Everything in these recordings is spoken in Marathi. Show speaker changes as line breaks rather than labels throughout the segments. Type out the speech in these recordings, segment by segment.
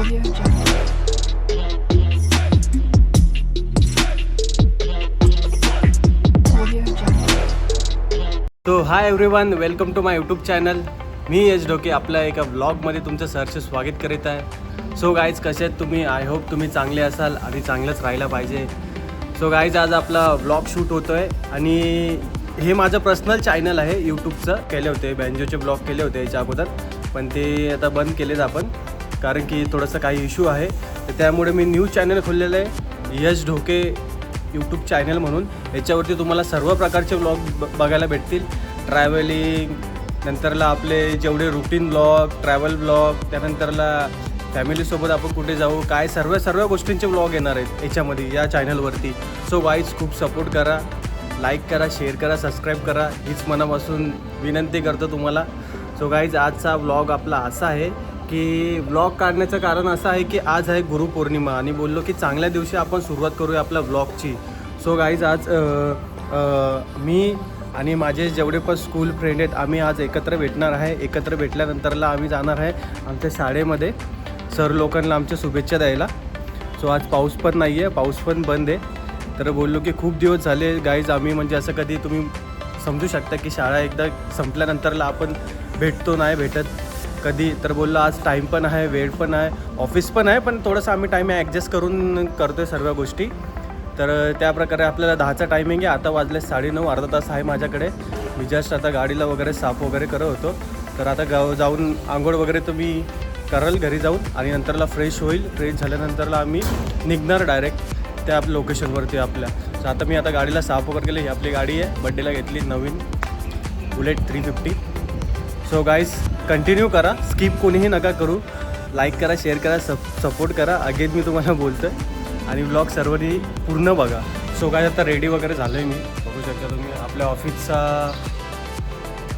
तो hi everyone, welcome to my YouTube channel. मी यश ढोके आपल्या एका व्लॉगमध्ये तुमचं सहर्ष स्वागत करीत आहे. सो गाईज, कसे आहेत तुम्ही? आय होप तुम्ही चांगले असाल आणि चांगलंच राहायला पाहिजे. सो गाईज, आज आपला व्लॉग शूट होतो आहे आणि हे माझं पर्सनल चॅनल आहे यूट्यूबचं. केले होते बँजोचे ब्लॉग केले होते याच्या अगोदर, पण ते आता बंद केलेत आपण, कारण की थोडंसं काही इश्यू आहे. तर त्यामुळे मी न्यूज चॅनल खोललेलं आहे, यश ढोके यूट्यूब चॅनल म्हणून. याच्यावरती तुम्हाला सर्व प्रकारचे व्लॉग बघायला भेटतील. ट्रॅव्हलिंग, नंतरला आपले जेवढे रुटीन ब्लॉग, ट्रॅव्हल ब्लॉग, त्यानंतरला फॅमिलीसोबत आपण कुठे जाऊ, काय सर्व गोष्टींचे व्लॉग येणार आहेत याच्यामध्ये, या चॅनलवरती. सो गाईज, खूप सपोर्ट करा, लाईक करा, शेअर करा, सबस्क्राईब करा, हीच मनापासून विनंती करतो तुम्हाला. सो गाईज, आजचा व्लॉग आपला असा आहे की व्लॉग काढण्याचं कारण असं आहे की आज आहे गुरुपौर्णिमा आणि बोललो की चांगल्या दिवशी आपण सुरुवात करूया आपल्या व्लॉगची. सो गाईज, आज मी आणि माझे जेवढे पण स्कूल फ्रेंड आहेत, आम्ही आज एकत्र भेटणार आहे. एकत्र भेटल्यानंतरला आम्ही जाणार आहे आमच्या शाळेमध्ये सर लोकांना आमच्या शुभेच्छा द्यायला. सो आज पाऊस पण नाही आहे, पाऊस पण बंद आहे. तर बोललो की खूप दिवस झाले गाईज आम्ही, म्हणजे असं कधी तुम्ही समजू शकता की शाळा एकदा संपल्यानंतरला आपण भेटतो, नाही भेटत कधी. तर बोललो आज टाईम पण आहे, वेळ पण आहे, ऑफिस पण आहे, पण थोडंसं आम्ही टाईम ॲडजस्ट करून करतो आहे सर्व गोष्टी. तर त्याप्रकारे आपल्याला 10चा टायमिंग आहे. आता वाजले 9:30, अर्धा तास आहे माझ्याकडे. मी जस्ट आता गाडीला वगैरे साफ वगैरे करत होतो. तर आता जाऊन आंघोळ वगैरे तुम्ही कराल घरी जाऊन आणि नंतरला फ्रेश होईल. फ्रेश झाल्यानंतरला आम्ही निघणार डायरेक्ट त्या लोकेशनवरती आपल्या. तर आता मी आता गाडीला साफ वगैरे केलं. ही आपली गाडी आहे, बड्डेला घेतली नवीन बुलेट 350. सो गाईज, कंटिन्यू करा, स्किप कोणीही नका करू. लाईक करा, शेअर करा, सपोर्ट करा. अगेन मी तुम्हाला बोलतो आहे आणि व्लॉग सर्वांनी पूर्ण बघा. सो गाईज, आता रेडी वगैरे झालो आहे मी. बघू शकता तुम्ही आपल्या ऑफिसचा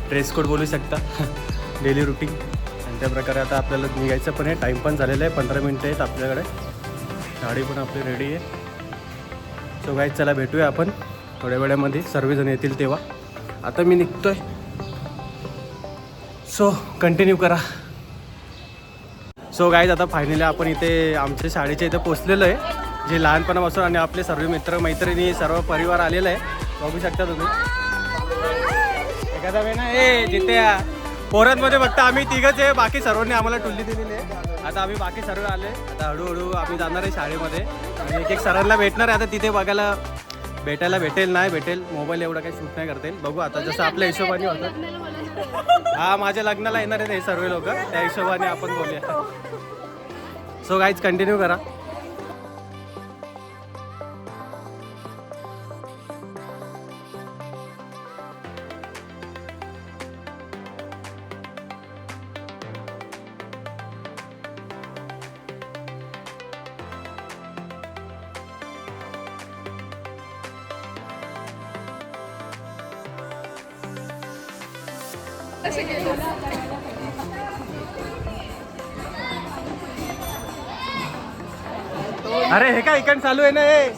ड्रेस कोड बोलू शकता डेली रुटीन. आणि त्याप्रकारे आता आपल्याला निघायचं पण आहे. टाईम पण झालेला आहे, 15 मिनटं आहेत आपल्याकडे. गाडी पण आपली रेडी आहे. सो गाईज, चला भेटूया आपण थोड्या वेळामध्ये, सर्वजण येतील तेव्हा. आता मी निघतो आहे. सो कंटिन्यू करा. सो गाईज, आता फायनली आपण इथे आमच्या शाळेच्या इथे पोचलेलो आहे, जे लहानपणापासून, आणि आपले सर्व मित्र मैत्रिणी सर्व परिवार आलेला आहे. बघू शकता तुम्ही. एखादा वेळ ना जिथे पोरांमध्ये फक्त आम्ही तिघंच आहे, बाकी सर्वांनी आम्हाला टुल्ली दिलेली आहे. आता आम्ही बाकी सर्व आले. आता हळूहळू आम्ही जाणार आहे शाळेमध्ये आणि एक सरांना भेटणार आहे. आता तिथे बघायला भेटेल नाही भेटेल, मोबाईल एवढा काही शूट नाही करता येईल. बघू आता जसं आपल्या हिशोबाने होतं. हा, माझ्या लग्नाला येणार आहेत हे सर्व लोक, त्या हिशोबाने आपण बोलूया. सो गाईज, कंटिन्यू करा. अरे हे काय इकडं चालू आहे ना हे.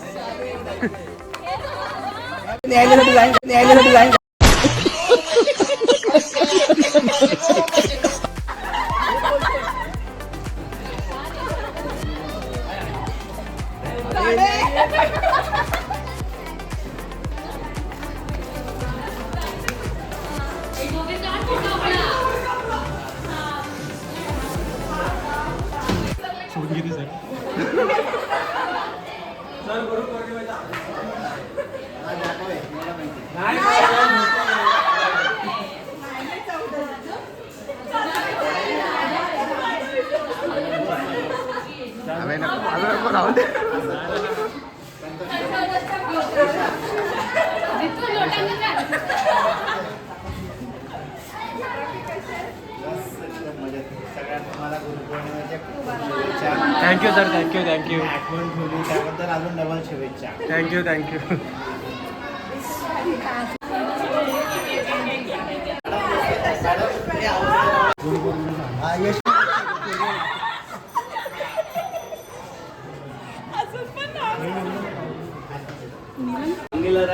Thank you sir, thank you.
आठवण ठेवली त्याबद्दल अजून डबल शुभेच्छा.
थँक्यू.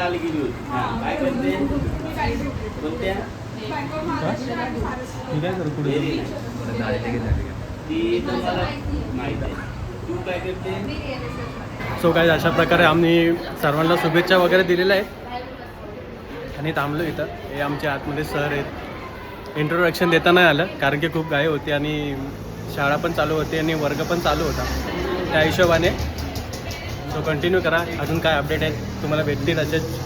आली गेली होती. काय करते कोणत्या
ठीक आहे सर, पुढे
ती तर मला माहित आहे. तू काय करते?
सो काय अशा प्रकारे आम्ही सर्वांना शुभेच्छा वगैरे दिलेल्या आहेत आणि थांबलो इथं. हे आमचे आतमध्ये सर आहेत. इंट्रोडक्शन देता नाही आलं कारण की खूप घाई होती आणि शाळा पण चालू होती आणि वर्ग पण चालू होता. त्या हिशोबाने सो कंटिन्यू करा. अजून काय अपडेट आहेत तुम्हाला भेटतील असेच.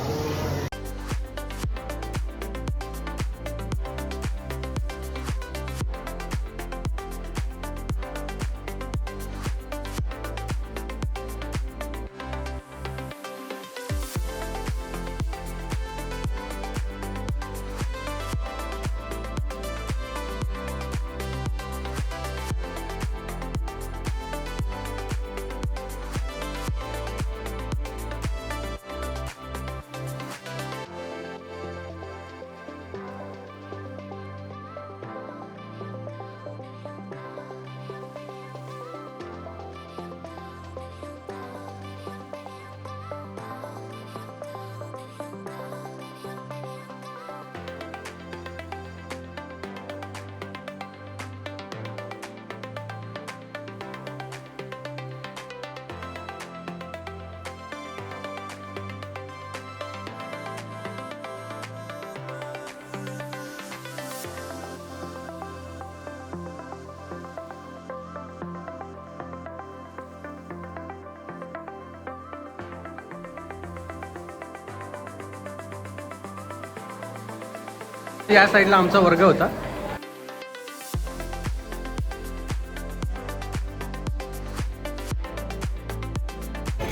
या साईडला आमचा वर्ग होता.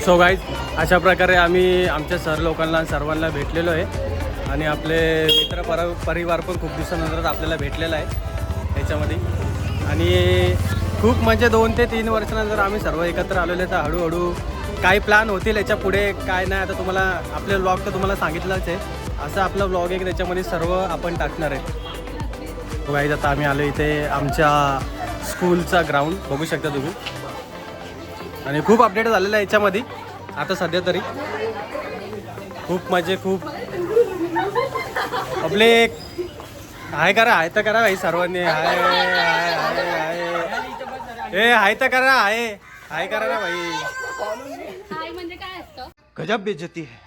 सो गाईज अशा प्रकारे आम्ही आमच्या सर लोकांना सर्वांना भेटलेलो आहे आणि आपले मित्र परिवार पण खूप दिवसानंतर आपल्याला भेटलेला आहे याच्यामध्ये. आणि खूप म्हणजे 2 ते 3 वर्षानंतर आम्ही सर्व एकत्र आलेलो आहे. तर हळूहळू काही प्लॅन होतील याच्या पुढे काय नाही. आता तुम्हाला आपले व्लॉग तर तुम्हाला सांगितलंच आहे. असं आपला व्लॉग आहे की त्याच्यामध्ये सर्व आपण टाकणार आहे. गाईज आता आम्ही आलो इथे आमच्या स्कूलचा ग्राउंड बघू शकता तुम्ही. आणि खूप अपडेट झालेलं आहे याच्यामध्ये आता सध्या तरी. खूप म्हणजे खूप आपले हाय करा, हाय तर करा भाई सर्वांनी. हाय हाय हाय हाय ए हाय तर करा, हाय हाय करा ना भाई.
हाय म्हणजे काय असतं?
गजब बेइज्जती है.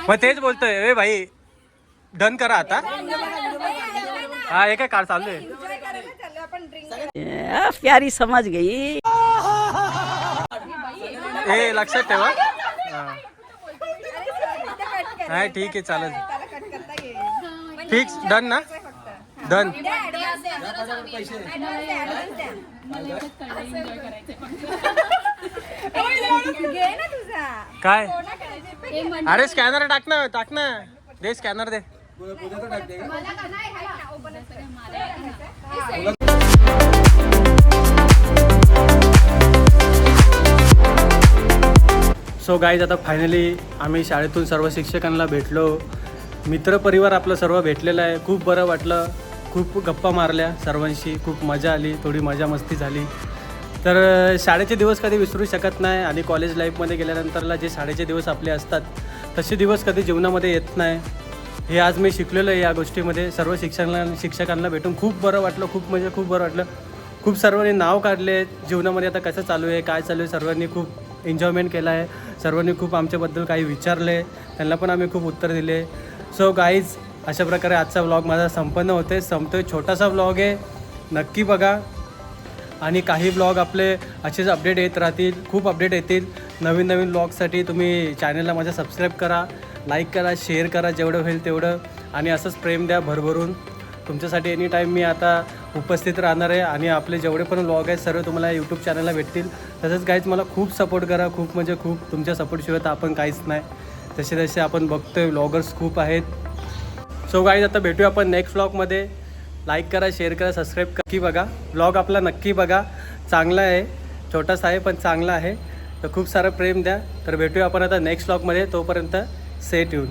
मग तेच बोलतोय ए भाई डन करा आता. हा हे काय कार चालू आहे.
प्यारी समझ गई.
हे लक्षात ठेवा. हा ठीक आहे चालेल. फिक्स डन ना. डन. काय अरे स्कॅनर टाक ना दे स्कॅनर दे. सो गाईज आता फायनली आम्ही शाळेतून सर्व शिक्षकांना भेटलो. मित्रपरिवार आपलं सर्व भेटलेलं आहे. खूप बरं वाटलं. खूप गप्पा मारल्या सर्वांशी. खूप मजा आली. थोडी मजा मस्ती झाली. तर शाळेचे दिवस कधी विसरू शकत नाही. आणि कॉलेज लाईफमध्ये गेल्यानंतरला जे शाळेचे दिवस आपले असतात तसे दिवस कधी जीवनामध्ये येत नाही. हे आज मी शिकलेलो आहे या गोष्टीमध्ये. सर्व शिक्षकांना भेटून खूप बरं वाटलं. खूप म्हणजे खूप बरं वाटलं. खूप सर्वांनी नाव काढले जीवनामध्ये आता कसं चालू आहे काय चालू आहे. सर्वांनी खूप एन्जॉयमेंट केला आहे. सर्वांनी खूप आमच्याबद्दल काही विचारले. त्यांना पण आम्ही खूप उत्तर दिले. सो गाईज अशा प्रकारे आजचा व्लॉग माझा संपतोय. छोटासा व्लॉग आहे. नक्की बघा. आणि काही व्लॉग आपले असेच अपडेट येत राहतील. खूप अपडेट येतील. नवीन व्लॉगसाठी तुम्ही चॅनलला माझ्या सबस्क्राईब करा, लाईक करा, शेअर करा जेवढं होईल तेवढं. आणि असंच प्रेम द्या भरभरून. तुमच्यासाठी एनी टाईम मी आता उपस्थित राहणार आहे. आणि आपले जेवढे पण व्लॉग आहेत सर्व तुम्हाला यूट्यूब चॅनलला भेटतील. तसंच गाईज मला खूप सपोर्ट करा. खूप म्हणजे खूप. तुमच्या सपोर्टशिवाय तर आपण काहीच नाही. तसे आपण बघतोय व्लॉगर्स खूप आहेत. सो गाईज आता भेटूया आपण नेक्स्ट व्लॉगमध्ये. लाईक करा, शेअर करा, सबस्क्राईब नक्की बघा. व्लॉग आपला नक्की बघा. चांगला आहे. छोटासा आहे पण चांगला आहे. तर खूप सारं प्रेम द्या. तर भेटूया आपण आता नेक्स्ट व्लॉगमध्ये. तोपर्यंत स्टे ट्यून.